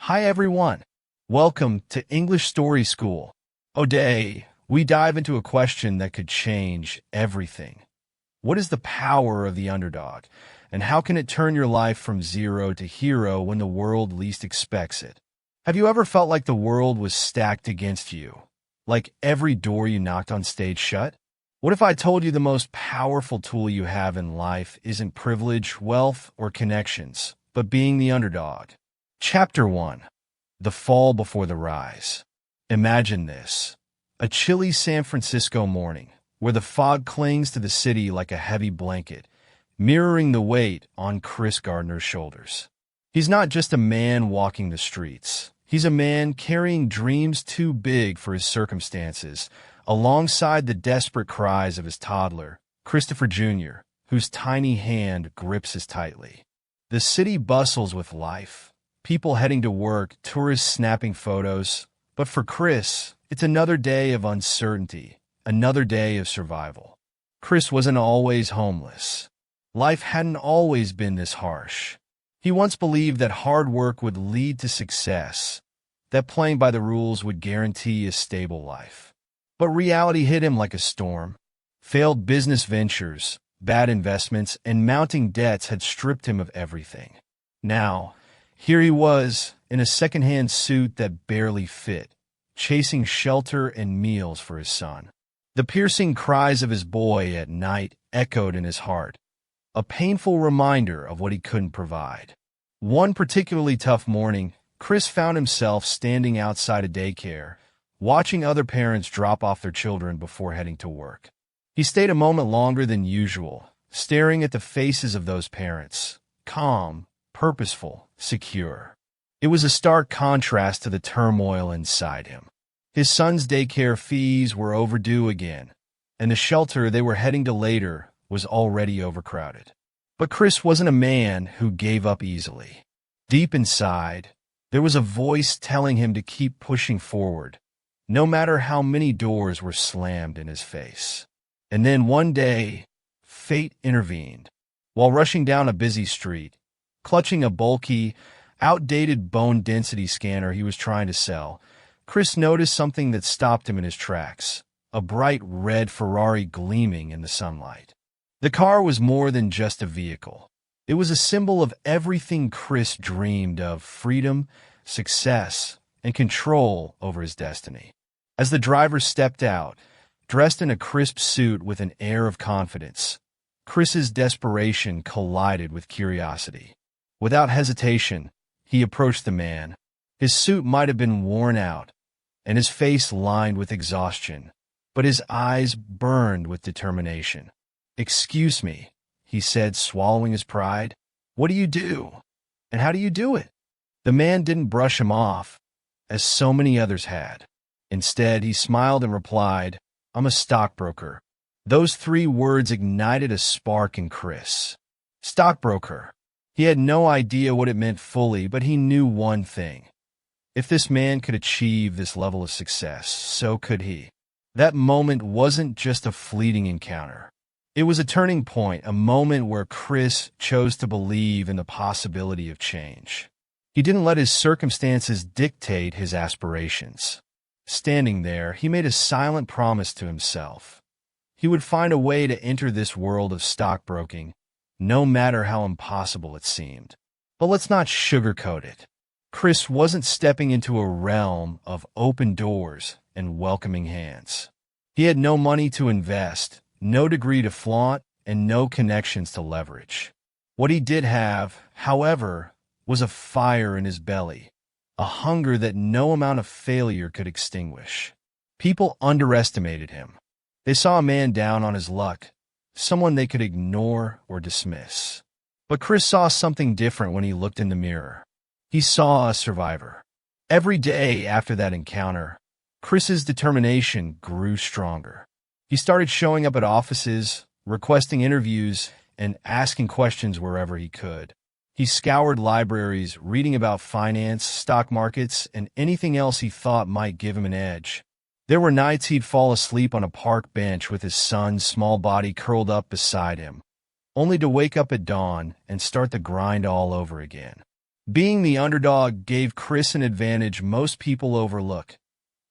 Hi everyone. Welcome to English Story School. Today, we dive into a question that could change everything. What is the power of the underdog, and how can it turn your life from zero to hero when the world least expects it? Have you ever felt like the world was stacked against you? Like every door you knocked on stayed shut? What if I told you the most powerful tool you have in life isn't privilege, wealth, or connections, but being the underdog? Chapter 1. The Fall Before the Rise. Imagine this. A chilly San Francisco morning, where the fog clings to the city like a heavy blanket, mirroring the weight on Chris Gardner's shoulders. He's not just a man walking the streets. He's a man carrying dreams too big for his circumstances, alongside the desperate cries of his toddler, Christopher Jr., whose tiny hand grips his tightly. The city bustles with life. People heading to work, tourists snapping photos. But for Chris, it's another day of uncertainty, another day of survival. Chris wasn't always homeless. Life hadn't always been this harsh. He once believed that hard work would lead to success, that playing by the rules would guarantee a stable life. But reality hit him like a storm. Failed business ventures, bad investments, and mounting debts had stripped him of everything. Now, here he was, in a second-hand suit that barely fit, chasing shelter and meals for his son. The piercing cries of his boy at night echoed in his heart, a painful reminder of what he couldn't provide. One particularly tough morning, Chris found himself standing outside a daycare, watching other parents drop off their children before heading to work. He stayed a moment longer than usual, staring at the faces of those parents, calm, purposeful, secure. It was a stark contrast to the turmoil inside him. His son's daycare fees were overdue again, and the shelter they were heading to later was already overcrowded. But Chris wasn't a man who gave up easily. Deep inside, there was a voice telling him to keep pushing forward, no matter how many doors were slammed in his face. And then one day, fate intervened. While rushing down a busy street, clutching a bulky, outdated bone density scanner he was trying to sell, Chris noticed something that stopped him in his tracks, a bright red Ferrari gleaming in the sunlight. The car was more than just a vehicle. It was a symbol of everything Chris dreamed of: freedom, success, and control over his destiny. As the driver stepped out, dressed in a crisp suit with an air of confidence, Chris's desperation collided with curiosity. Without hesitation, he approached the man. His suit might have been worn out, and his face lined with exhaustion, but his eyes burned with determination. "Excuse me," he said, swallowing his pride. "What do you do? And how do you do it?" The man didn't brush him off, as so many others had. Instead, he smiled and replied, "I'm a stockbroker." Those three words ignited a spark in Chris. Stockbroker. He had no idea what it meant fully, but he knew one thing. If this man could achieve this level of success, so could he. That moment wasn't just a fleeting encounter. It was a turning point, a moment where Chris chose to believe in the possibility of change. He didn't let his circumstances dictate his aspirations. Standing there, he made a silent promise to himself. He would find a way to enter this world of stockbroking, no matter how impossible it seemed. But let's not sugarcoat it. Chris wasn't stepping into a realm of open doors and welcoming hands. He had no money to invest, no degree to flaunt, and no connections to leverage. What he did have, however, was a fire in his belly, a hunger that no amount of failure could extinguish. People underestimated him. They saw a man down on his luck, someone they could ignore or dismiss. But Chris saw something different when he looked in the mirror. He saw a survivor. Every day after that encounter, Chris's determination grew stronger. He started showing up at offices, requesting interviews, and asking questions wherever he could. He scoured libraries, reading about finance, stock markets, and anything else he thought might give him an edge. There were nights he'd fall asleep on a park bench with his son's small body curled up beside him, only to wake up at dawn and start the grind all over again. Being the underdog gave Chris an advantage most people overlook.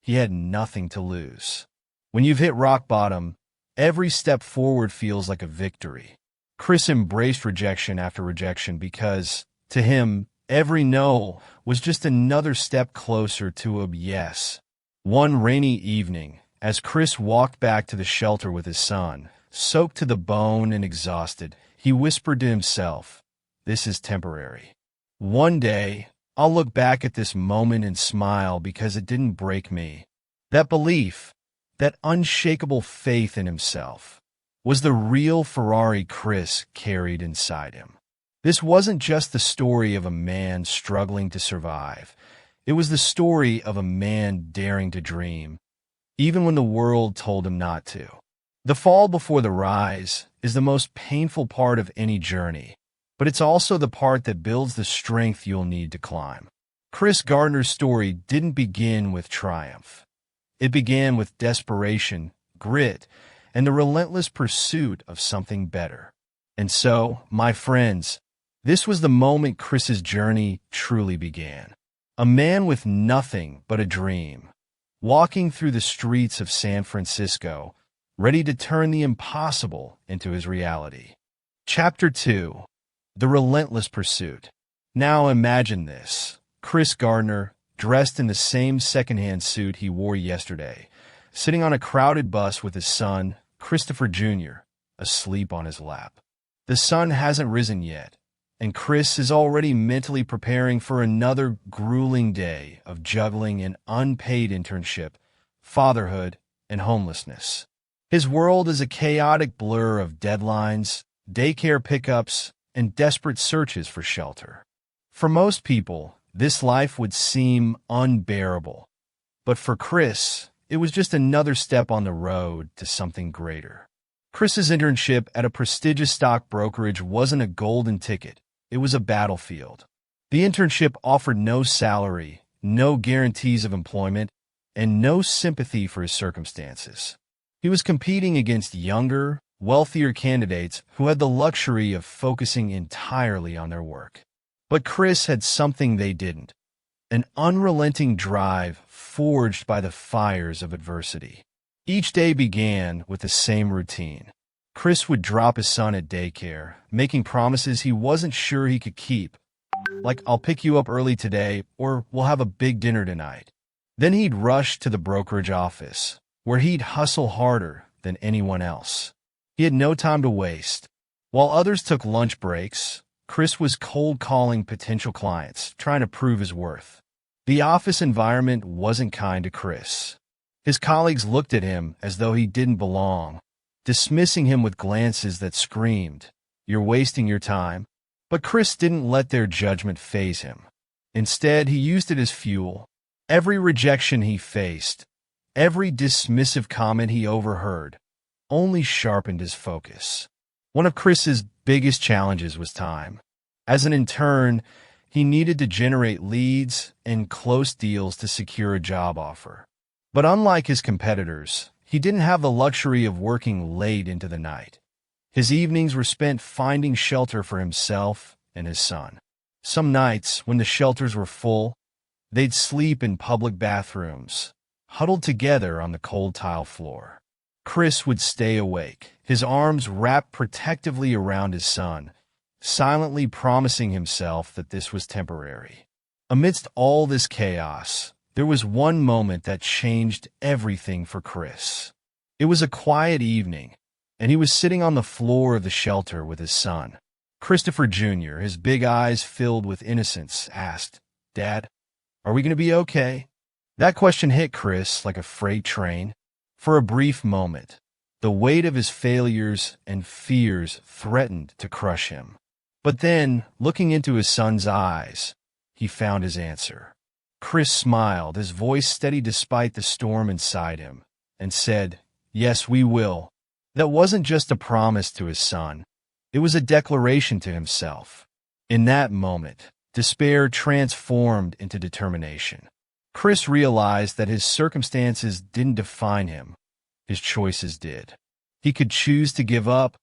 He had nothing to lose. When you've hit rock bottom, every step forward feels like a victory. Chris embraced rejection after rejection because, to him, every no was just another step closer to a yes. One rainy evening, as Chris walked back to the shelter with his son, soaked to the bone and exhausted, he whispered to himself, "This is temporary. One day, I'll look back at this moment and smile because it didn't break me." That belief, that unshakable faith in himself, was the real Ferrari Chris carried inside him. This wasn't just the story of a man struggling to survive. It was the story of a man daring to dream, even when the world told him not to. The fall before the rise is the most painful part of any journey, but it's also the part that builds the strength you'll need to climb. Chris Gardner's story didn't begin with triumph. It began with desperation, grit, and the relentless pursuit of something better. And so, my friends, this was the moment Chris's journey truly began. A man with nothing but a dream, walking through the streets of San Francisco, ready to turn the impossible into his reality. Chapter 2. The Relentless Pursuit. Now imagine this. Chris Gardner, dressed in the same secondhand suit he wore yesterday, sitting on a crowded bus with his son, Christopher Jr., asleep on his lap. The sun hasn't risen yet, and Chris is already mentally preparing for another grueling day of juggling an unpaid internship, fatherhood, and homelessness. His world is a chaotic blur of deadlines, daycare pickups, and desperate searches for shelter. For most people, this life would seem unbearable. But for Chris, it was just another step on the road to something greater. Chris's internship at a prestigious stock brokerage wasn't a golden ticket. It was a battlefield. The internship offered no salary, no guarantees of employment, and no sympathy for his circumstances. He was competing against younger, wealthier candidates who had the luxury of focusing entirely on their work. But Chris had something they didn't, an unrelenting drive forged by the fires of adversity. Each day began with the same routine. Chris would drop his son at daycare, making promises he wasn't sure he could keep, like "I'll pick you up early today," or "We'll have a big dinner tonight." Then he'd rush to the brokerage office, where he'd hustle harder than anyone else. He had no time to waste. While others took lunch breaks, Chris was cold calling potential clients, trying to prove his worth. The office environment wasn't kind to Chris. His colleagues looked at him as though he didn't belong, dismissing him with glances that screamed, "You're wasting your time." But Chris didn't let their judgment faze him. Instead, he used it as fuel. Every rejection he faced, every dismissive comment he overheard, only sharpened his focus. One of Chris's biggest challenges was time. As an intern, he needed to generate leads and close deals to secure a job offer. But unlike his competitors, he didn't have the luxury of working late into the night. His evenings were spent finding shelter for himself and his son. Some nights, when the shelters were full, they'd sleep in public bathrooms, huddled together on the cold tile floor. Chris would stay awake, his arms wrapped protectively around his son, silently promising himself that this was temporary. Amidst all this chaos, there was one moment that changed everything for Chris. It was a quiet evening, and he was sitting on the floor of the shelter with his son. Christopher Jr., his big eyes filled with innocence, asked, "Dad, are we going to be okay?" That question hit Chris like a freight train. For a brief moment, the weight of his failures and fears threatened to crush him. But then, looking into his son's eyes, he found his answer. Chris smiled, his voice steady despite the storm inside him, and said, "Yes, we will." That wasn't just a promise to his son. It was a declaration to himself. In that moment, despair transformed into determination. Chris realized that his circumstances didn't define him. His choices did. He could choose to give up,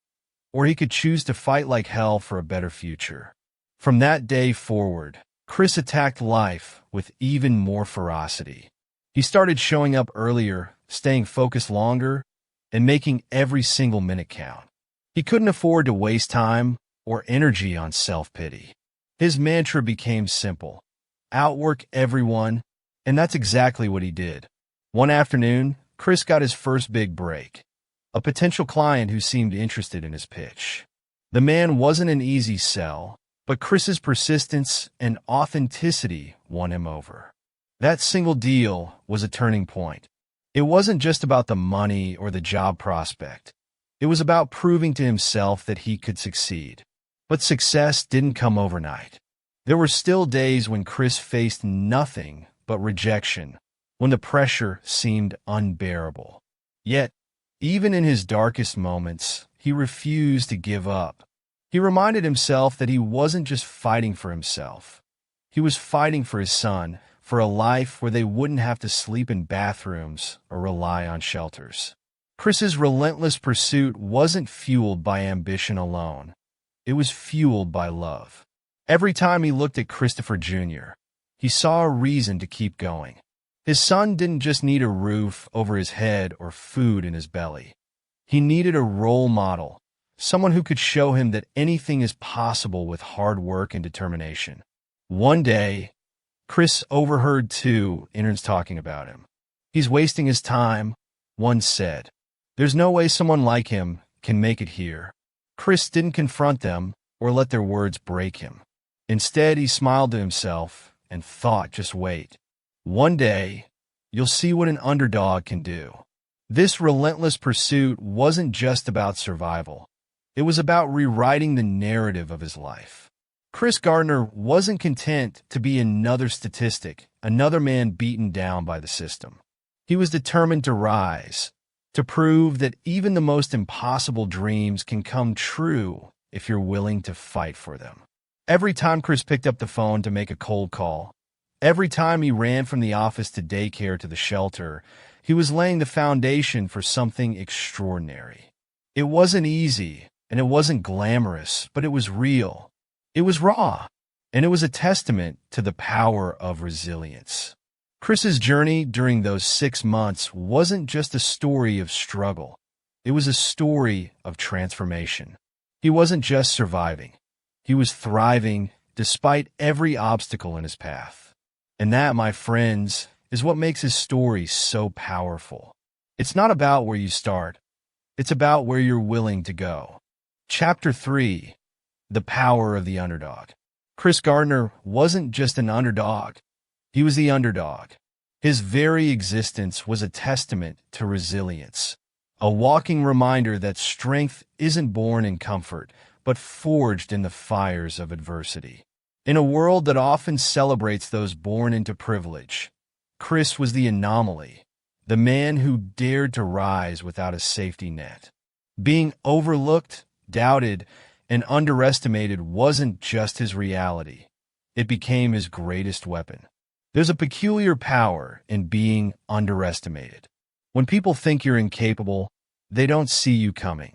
or he could choose to fight like hell for a better future. From that day forward, Chris attacked life with even more ferocity. He started showing up earlier, staying focused longer, and making every single minute count. He couldn't afford to waste time or energy on self-pity. His mantra became simple: outwork everyone, and that's exactly what he did. One afternoon, Chris got his first big break. A potential client who seemed interested in his pitch. The man wasn't an easy sell, but Chris's persistence and authenticity won him over. That single deal was a turning point. It wasn't just about the money or the job prospect. It was about proving to himself that he could succeed. But success didn't come overnight. There were still days when Chris faced nothing but rejection, when the pressure seemed unbearable. Yet, even in his darkest moments, he refused to give up. He reminded himself that he wasn't just fighting for himself. He was fighting for his son, for a life where they wouldn't have to sleep in bathrooms or rely on shelters. Chris's relentless pursuit wasn't fueled by ambition alone. It was fueled by love. Every time he looked at Christopher Jr., he saw a reason to keep going. His son didn't just need a roof over his head or food in his belly. He needed a role model, someone who could show him that anything is possible with hard work and determination. One day, Chris overheard two interns talking about him. "He's wasting his time," one said. "There's no way someone like him can make it here." Chris didn't confront them or let their words break him. Instead, he smiled to himself and thought, just wait. One day, you'll see what an underdog can do. This relentless pursuit wasn't just about survival. It was about rewriting the narrative of his life. Chris Gardner wasn't content to be another statistic, another man beaten down by the system. He was determined to rise, to prove that even the most impossible dreams can come true if you're willing to fight for them. Every time Chris picked up the phone to make a cold call, every time he ran from the office to daycare to the shelter, he was laying the foundation for something extraordinary. It wasn't easy, and it wasn't glamorous, but it was real. It was raw, and it was a testament to the power of resilience. Chris's journey during those 6 months wasn't just a story of struggle. It was a story of transformation. He wasn't just surviving. He was thriving despite every obstacle in his path. And that, my friends, is what makes his story so powerful. It's not about where you start. It's about where you're willing to go. Chapter 3: The Power of the Underdog. Chris Gardner wasn't just an underdog. He was the underdog. His very existence was a testament to resilience, a walking reminder that strength isn't born in comfort, but forged in the fires of adversity. In a world that often celebrates those born into privilege, Chris was the anomaly, the man who dared to rise without a safety net. Being overlooked, doubted, and underestimated wasn't just his reality. It became his greatest weapon. There's a peculiar power in being underestimated. When people think you're incapable, they don't see you coming.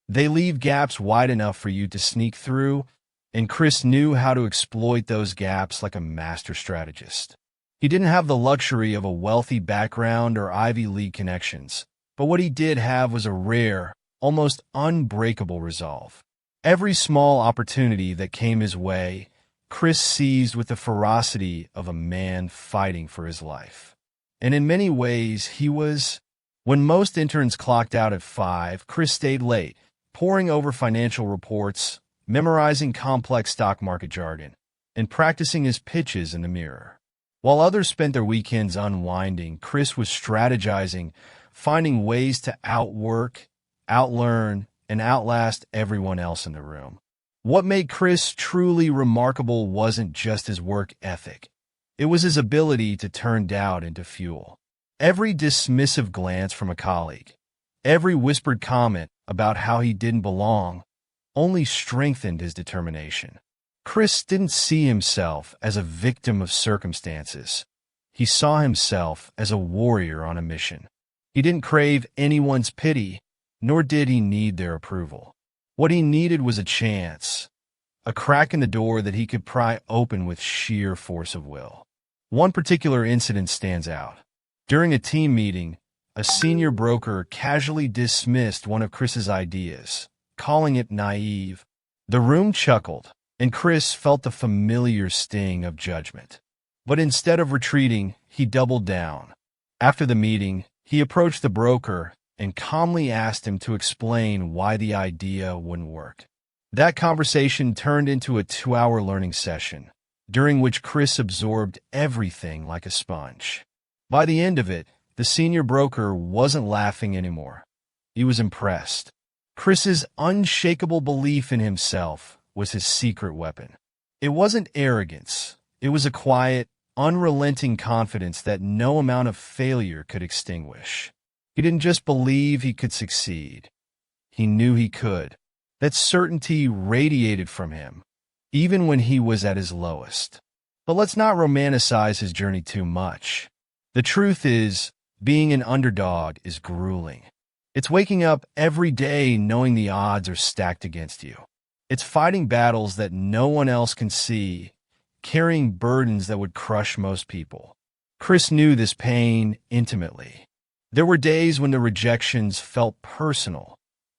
They leave gaps wide enough for you to sneak through, and Chris knew how to exploit those gaps like a master strategist. He didn't have the luxury of a wealthy background or Ivy League connections, but what he did have was a rare, almost unbreakable resolve. Every small opportunity that came his way, Chris seized with the ferocity of a man fighting for his life. And in many ways, he was. When most interns clocked out at 5, Chris stayed late, poring over financial reports, memorizing complex stock market jargon, and practicing his pitches in the mirror. While others spent their weekends unwinding, Chris was strategizing, finding ways to outwork, outlearn, and outlast everyone else in the room. What made Chris truly remarkable wasn't just his work ethic. It was his ability to turn doubt into fuel. Every dismissive glance from a colleague, every whispered comment about how he didn't belong, only strengthened his determination. Chris didn't see himself as a victim of circumstances. He saw himself as a warrior on a mission. He didn't crave anyone's pity, nor did he need their approval. What he needed was a chance a crack in the door that he could pry open with sheer force of will. One particular incident stands out. During a team meeting, a senior broker casually dismissed one of Chris's ideas, calling it naive. The room chuckled, and Chris felt the familiar sting of judgment. But instead of retreating, he doubled down. After the meeting, he approached the broker and calmly asked him to explain why the idea wouldn't work. That conversation turned into a 2-hour learning session, during which Chris absorbed everything like a sponge. By the end of it, the senior broker wasn't laughing anymore. He was impressed. Chris's unshakable belief in himself was his secret weapon. It wasn't arrogance. It was a quiet, unrelenting confidence that no amount of failure could extinguish. He didn't just believe he could succeed. He knew he could. That certainty radiated from him, even when he was at his lowest. But let's not romanticize his journey too much. The truth is, being an underdog is grueling. It's waking up every day knowing the odds are stacked against you. It's fighting battles that no one else can see, carrying burdens that would crush most people. Chris knew this pain intimately. There were days when the rejections felt personal,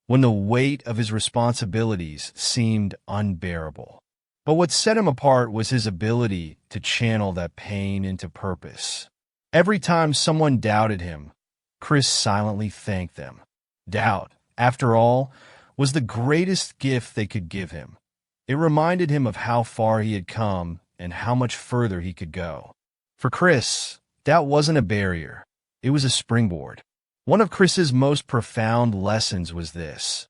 when the weight of his responsibilities seemed unbearable. But what set him apart was his ability to channel that pain into purpose. Every time someone doubted him, Chris silently thanked them. Doubt, after all, was the greatest gift they could give him. It reminded him of how far he had come and how much further he could go. For Chris, doubt wasn't a barrier. It was a springboard. One of Chris's most profound lessons was this: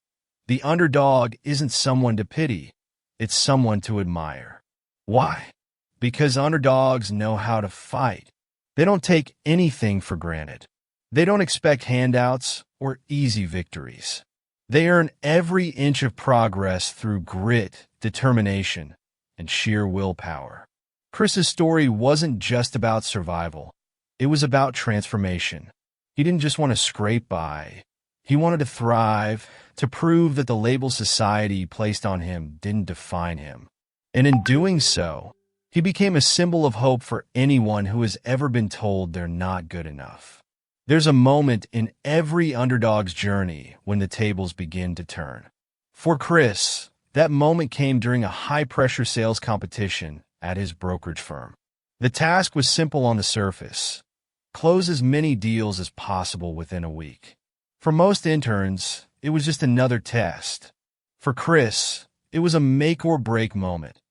the underdog isn't someone to pity, it's someone to admire. Why? Because underdogs know how to fight. They don't take anything for granted. They don't expect handouts or easy victories. They earn every inch of progress through grit, determination, and sheer willpower. Chris's story wasn't just about survival. It was about transformation. He didn't just want to scrape by. He wanted to thrive, to prove that the label society placed on him didn't define him. And in doing so, he became a symbol of hope for anyone who has ever been told they're not good enough. There's a moment in every underdog's journey when the tables begin to turn. For Chris, that moment came during a high-pressure sales competition at his brokerage firm. The task was simple on the surface: close as many deals as possible within a week. For most interns, it was just another test. For Chris, it was a make-or-break moment,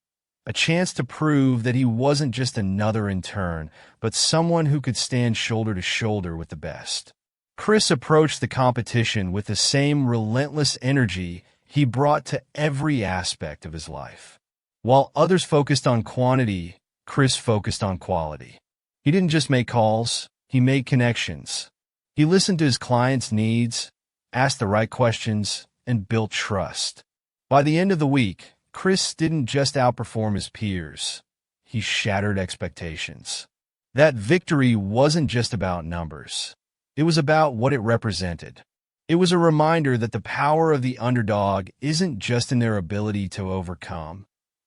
a chance to prove that he wasn't just another intern, but someone who could stand shoulder to shoulder with the best. Chris approached the competition with the same relentless energy he brought to every aspect of his life. While others focused on quantity, Chris focused on quality. He didn't just make calls, he made connections. He listened to his clients' needs, asked the right questions, and built trust. By the end of the week, Chris didn't just outperform his peers, he shattered expectations. That victory wasn't just about numbers. It was about what it represented. It was a reminder that the power of the underdog isn't just in their ability to overcome,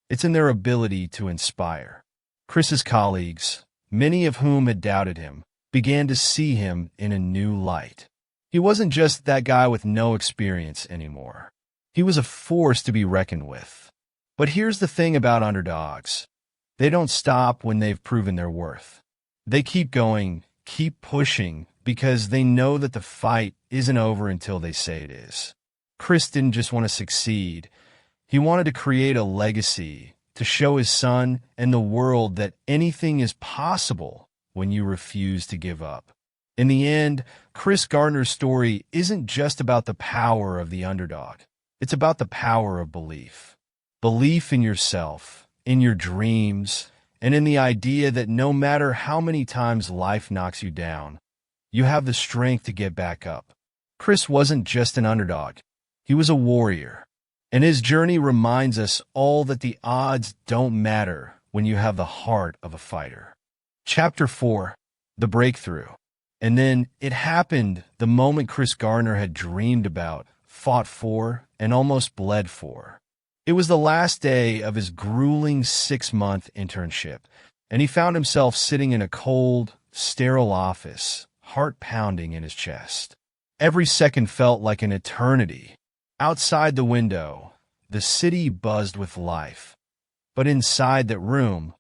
it's in their ability to inspire. Chris's colleagues, many of whom had doubted him, began to see him in a new light. He wasn't just that guy with no experience anymore. He was a force to be reckoned with. But here's the thing about underdogs. They don't stop when they've proven their worth. They keep going, keep pushing, because they know that the fight isn't over until they say it is. Chris didn't just want to succeed. He wanted to create a legacy, to show his son and the world that anything is possible when you refuse to give up. In the end, Chris Gardner's story isn't just about the power of the underdog. It's about the power of belief. Belief in yourself, in your dreams, and in the idea that no matter how many times life knocks you down, you have the strength to get back up. Chris wasn't just an underdog. He was a warrior. And his journey reminds us all that the odds don't matter when you have the heart of a fighter. Chapter 4, The Breakthrough. And then it happened the moment Chris Gardner had dreamed about, fought for, and almost bled for. It was the last day of his grueling 6-month internship, and he found himself sitting in a cold, sterile office, heart pounding in his chest. Every second felt like an eternity. Outside the window, the city buzzed with life, but inside that room,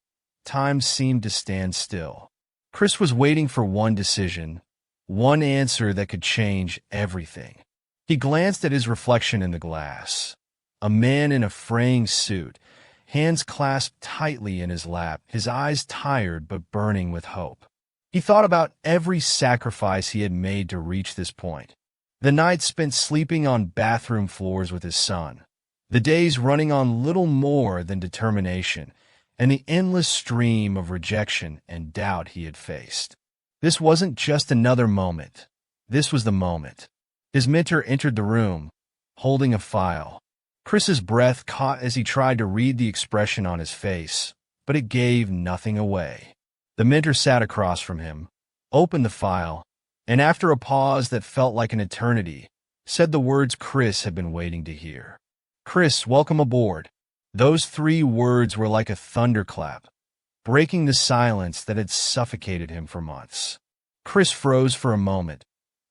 time seemed to stand still. Chris was waiting for one decision, one answer that could change everything. He glanced at his reflection in the glass. A man in a fraying suit, hands clasped tightly in his lap, his eyes tired but burning with hope. He thought about every sacrifice he had made to reach this point. The nights spent sleeping on bathroom floors with his son, the days running on little more than determination, and the endless stream of rejection and doubt he had faced. This wasn't just another moment. This was the moment. His mentor entered the room, holding a file. Chris's breath caught as he tried to read the expression on his face, but it gave nothing away. The mentor sat across from him, opened the file, and after a pause that felt like an eternity, said the words Chris had been waiting to hear. "Chris, welcome aboard." Those 3 words were like a thunderclap, breaking the silence that had suffocated him for months. Chris froze for a moment,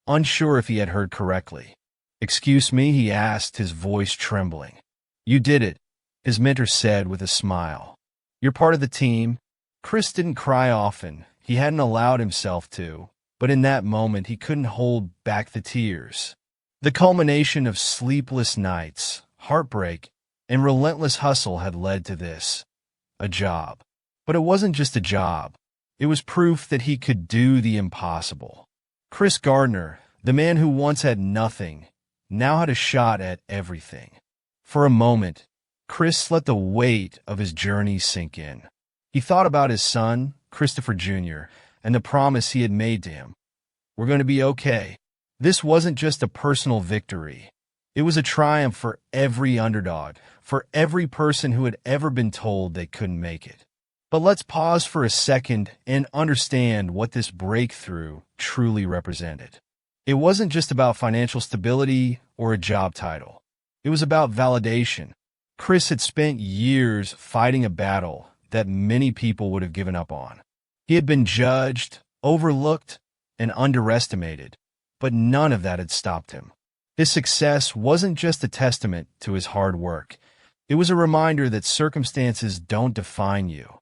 unsure if he had heard correctly. "Excuse me," he asked, his voice trembling. "You did it," his mentor said with a smile. "You're part of the team." Chris didn't cry often. He hadn't allowed himself to, but in that moment he couldn't hold back the tears. The culmination of sleepless nights, heartbreak, and relentless hustle had led to this, a job. But it wasn't just a job. It was proof that he could do the impossible. Chris Gardner, the man who once had nothing, now had a shot at everything. For a moment, Chris let the weight of his journey sink in. He thought about his son, Christopher Jr., and the promise he had made to him. "We're going to be okay." This wasn't just a personal victory. It was a triumph for every underdog, for every person who had ever been told they couldn't make it. But let's pause for a second and understand what this breakthrough truly represented. It wasn't just about financial stability or a job title. It was about validation. Chris had spent years fighting a battle that many people would have given up on. He had been judged, overlooked, and underestimated, but none of that had stopped him. His success wasn't just a testament to his hard work. It was a reminder that circumstances don't define you.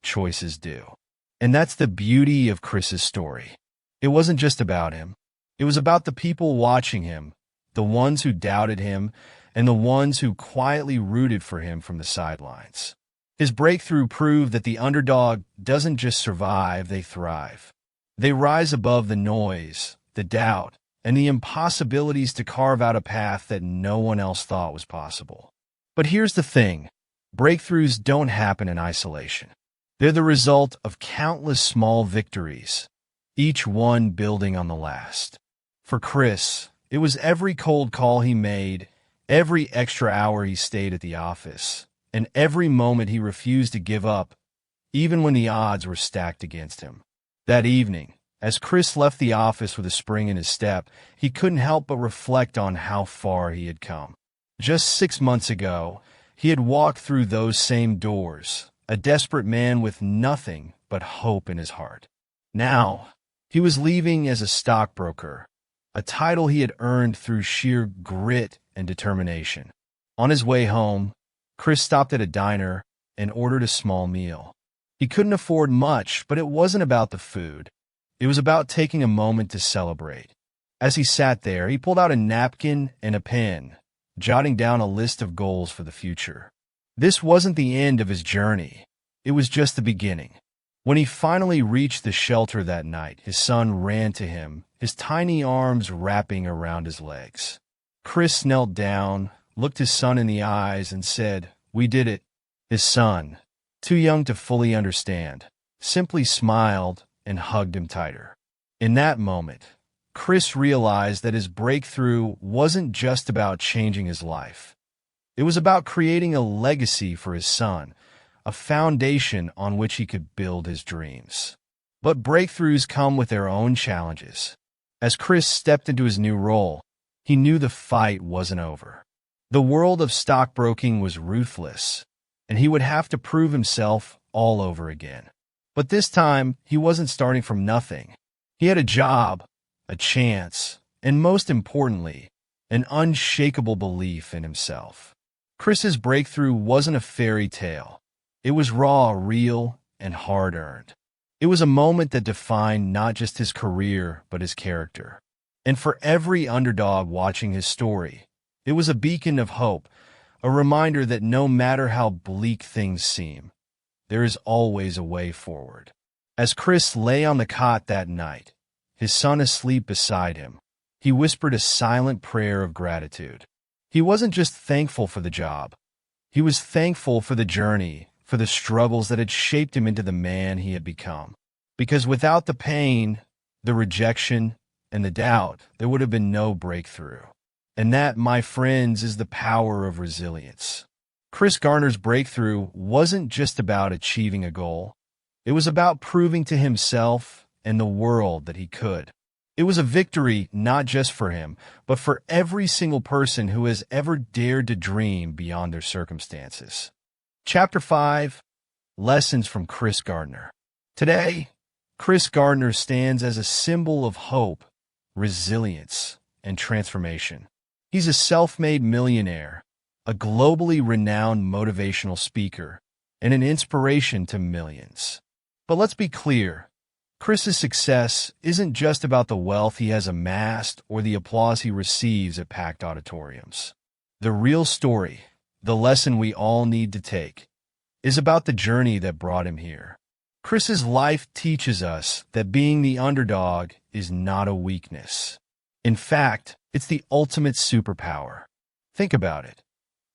Choices do. And that's the beauty of Chris's story. It wasn't just about him. It was about the people watching him, the ones who doubted him, and the ones who quietly rooted for him from the sidelines. His breakthrough proved that the underdog doesn't just survive, they thrive. They rise above the noise, the doubt, and the impossibilities to carve out a path that no one else thought was possible. But here's the thing. Breakthroughs don't happen in isolation. They're the result of countless small victories, each one building on the last. For Chris, it was every cold call he made, every extra hour he stayed at the office, and every moment he refused to give up, even when the odds were stacked against him. That evening, as Chris left the office with a spring in his step, he couldn't help but reflect on how far he had come. Just 6 months ago, he had walked through those same doors, a desperate man with nothing but hope in his heart. Now, he was leaving as a stockbroker, a title he had earned through sheer grit and determination. On his way home, Chris stopped at a diner and ordered a small meal. He couldn't afford much, but it wasn't about the food. It was about taking a moment to celebrate. As he sat there, he pulled out a napkin and a pen, jotting down a list of goals for the future. This wasn't the end of his journey. It was just the beginning. When he finally reached the shelter that night, his son ran to him, his tiny arms wrapping around his legs. Chris knelt down, looked his son in the eyes, and said, "We did it." His son, too young to fully understand, simply smiled and hugged him tighter. In that moment, Chris realized that his breakthrough wasn't just about changing his life. It was about creating a legacy for his son, a foundation on which he could build his dreams. But breakthroughs come with their own challenges. As Chris stepped into his new role, he knew the fight wasn't over. The world of stockbroking was ruthless, and he would have to prove himself all over again. But this time, he wasn't starting from nothing. He had a job, a chance, and most importantly, an unshakable belief in himself. Chris's breakthrough wasn't a fairy tale. It was raw, real, and hard-earned. It was a moment that defined not just his career, but his character. And for every underdog watching his story, it was a beacon of hope, a reminder that no matter how bleak things seem, there is always a way forward. As Chris lay on the cot that night, his son asleep beside him, he whispered a silent prayer of gratitude. He wasn't just thankful for the job. He was thankful for the journey, for the struggles that had shaped him into the man he had become. Because without the pain, the rejection, and the doubt, there would have been no breakthrough. And that, my friends, is the power of resilience. Chris Garner's breakthrough wasn't just about achieving a goal. It was about proving to himself and the world that he could. It was a victory not just for him, but for every single person who has ever dared to dream beyond their circumstances. Chapter 5, Lessons from Chris Gardner. Today, Chris Gardner stands as a symbol of hope, resilience, and transformation. He's a self-made millionaire, a globally renowned motivational speaker, and an inspiration to millions. But let's be clear, Chris's success isn't just about the wealth he has amassed or the applause he receives at packed auditoriums. The real story, the lesson we all need to take, is about the journey that brought him here. Chris's life teaches us that being the underdog is not a weakness. In fact, it's the ultimate superpower. Think about it.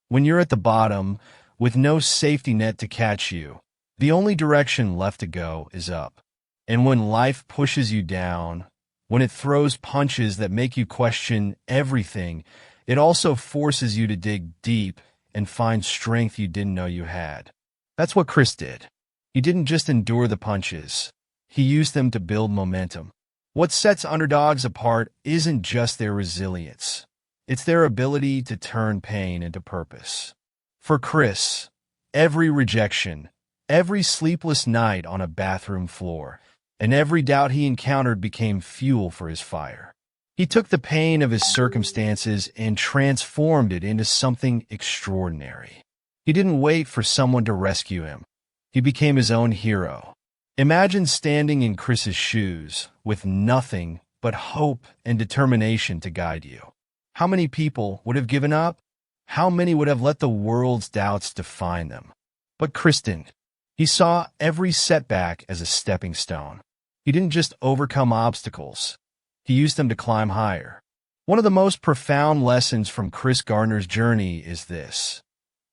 When you're at the bottom, with no safety net to catch you, the only direction left to go is up. And when life pushes you down, when it throws punches that make you question everything, it also forces you to dig deep and find strength you didn't know you had. That's what Chris did. He didn't just endure the punches. He used them to build momentum. What sets underdogs apart isn't just their resilience. It's their ability to turn pain into purpose. For Chris, every rejection, every sleepless night on a bathroom floor, and every doubt he encountered became fuel for his fire. He took the pain of his circumstances and transformed it into something extraordinary. He didn't wait for someone to rescue him. He became his own hero. Imagine standing in Chris's shoes with nothing but hope and determination to guide you. How many people would have given up? How many would have let the world's doubts define them? But Chris didn't. He saw every setback as a stepping stone. He didn't just overcome obstacles. He used them to climb higher. One of the most profound lessons from Chris Gardner's journey is this: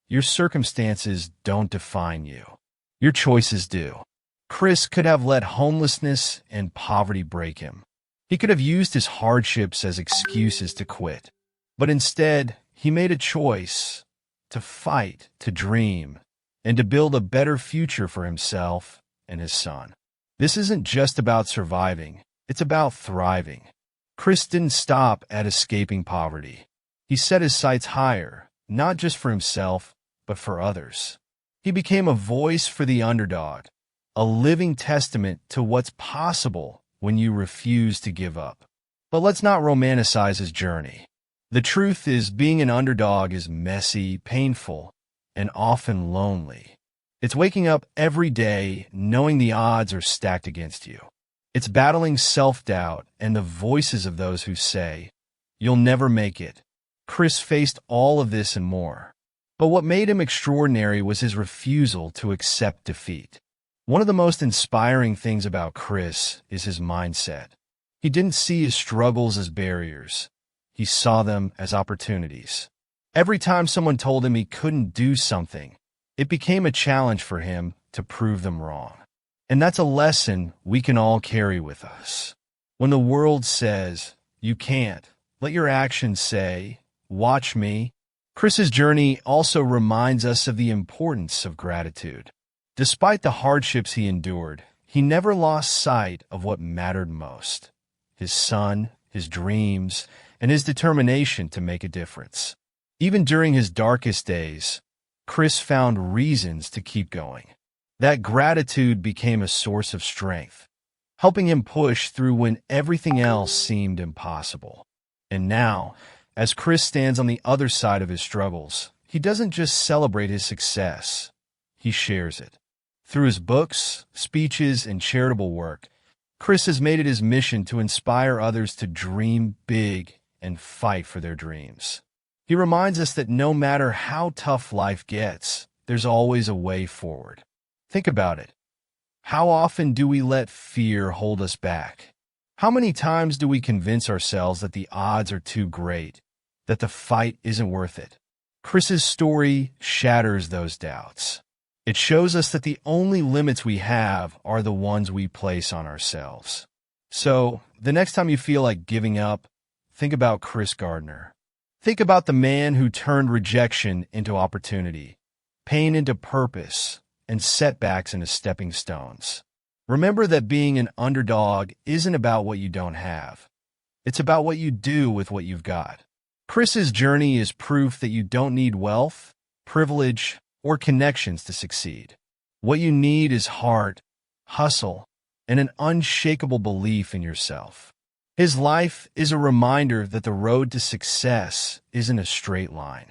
your circumstances don't define you. Your choices do. Chris could have let homelessness and poverty break him. He could have used his hardships as excuses to quit. But instead, he made a choice to fight, to dream, and to build a better future for himself and his son. This isn't just about surviving. It's about thriving. Chris didn't stop at escaping poverty. He set his sights higher, not just for himself, but for others. He became a voice for the underdog, a living testament to what's possible when you refuse to give up. But let's not romanticize his journey. The truth is, being an underdog is messy, painful, and often lonely. It's waking up every day knowing the odds are stacked against you. It's battling self-doubt and the voices of those who say, "You'll never make it." Chris faced all of this and more. But what made him extraordinary was his refusal to accept defeat. One of the most inspiring things about Chris is his mindset. He didn't see his struggles as barriers. He saw them as opportunities. Every time someone told him he couldn't do something, it became a challenge for him to prove them wrong. And that's a lesson we can all carry with us. When the world says, "You can't," let your actions say, "Watch me." Chris's journey also reminds us of the importance of gratitude. Despite the hardships he endured, he never lost sight of what mattered most: his son, his dreams, and his determination to make a difference. Even during his darkest days, Chris found reasons to keep going. That gratitude became a source of strength, helping him push through when everything else seemed impossible. And now, as Chris stands on the other side of his struggles, he doesn't just celebrate his success, he shares it. Through his books, speeches, and charitable work, Chris has made it his mission to inspire others to dream big and fight for their dreams. He reminds us that no matter how tough life gets, there's always a way forward. Think about it. How often do we let fear hold us back? How many times do we convince ourselves that the odds are too great, that the fight isn't worth it? Chris's story shatters those doubts. It shows us that the only limits we have are the ones we place on ourselves. So, the next time you feel like giving up, think about Chris Gardner. Think about the man who turned rejection into opportunity, pain into purpose, and setbacks into stepping stones. Remember that being an underdog isn't about what you don't have. It's about what you do with what you've got. Chris's journey is proof that you don't need wealth, privilege, or connections to succeed. What you need is heart, hustle, and an unshakable belief in yourself. His life is a reminder that the road to success isn't a straight line.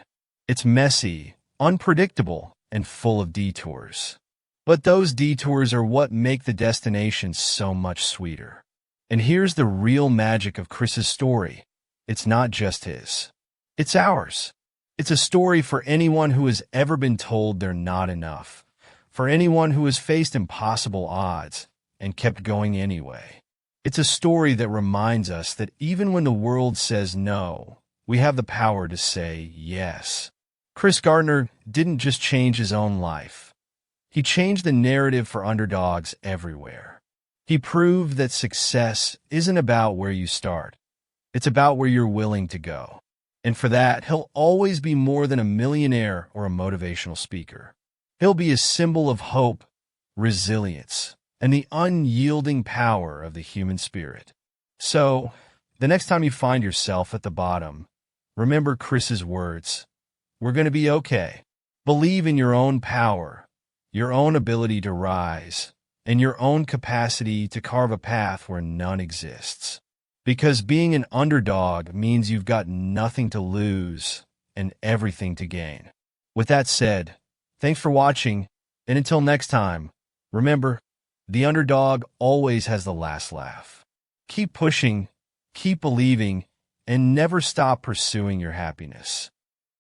It's messy, unpredictable, and full of detours. But those detours are what make the destination so much sweeter. And here's the real magic of Chris's story. It's not just his. It's ours. It's a story for anyone who has ever been told they're not enough, for anyone who has faced impossible odds and kept going anyway. It's a story that reminds us that even when the world says no, we have the power to say yes. Chris Gardner didn't just change his own life. He changed the narrative for underdogs everywhere. He proved that success isn't about where you start. It's about where you're willing to go. And for that, he'll always be more than a millionaire or a motivational speaker. He'll be a symbol of hope, resilience, and the unyielding power of the human spirit. So, the next time you find yourself at the bottom, remember Chris's words. We're going to be okay. Believe in your own power, your own ability to rise, and your own capacity to carve a path where none exists. Because being an underdog means you've got nothing to lose and everything to gain. With that said, thanks for watching, and until next time, remember, the underdog always has the last laugh. Keep pushing, keep believing, and never stop pursuing your happiness.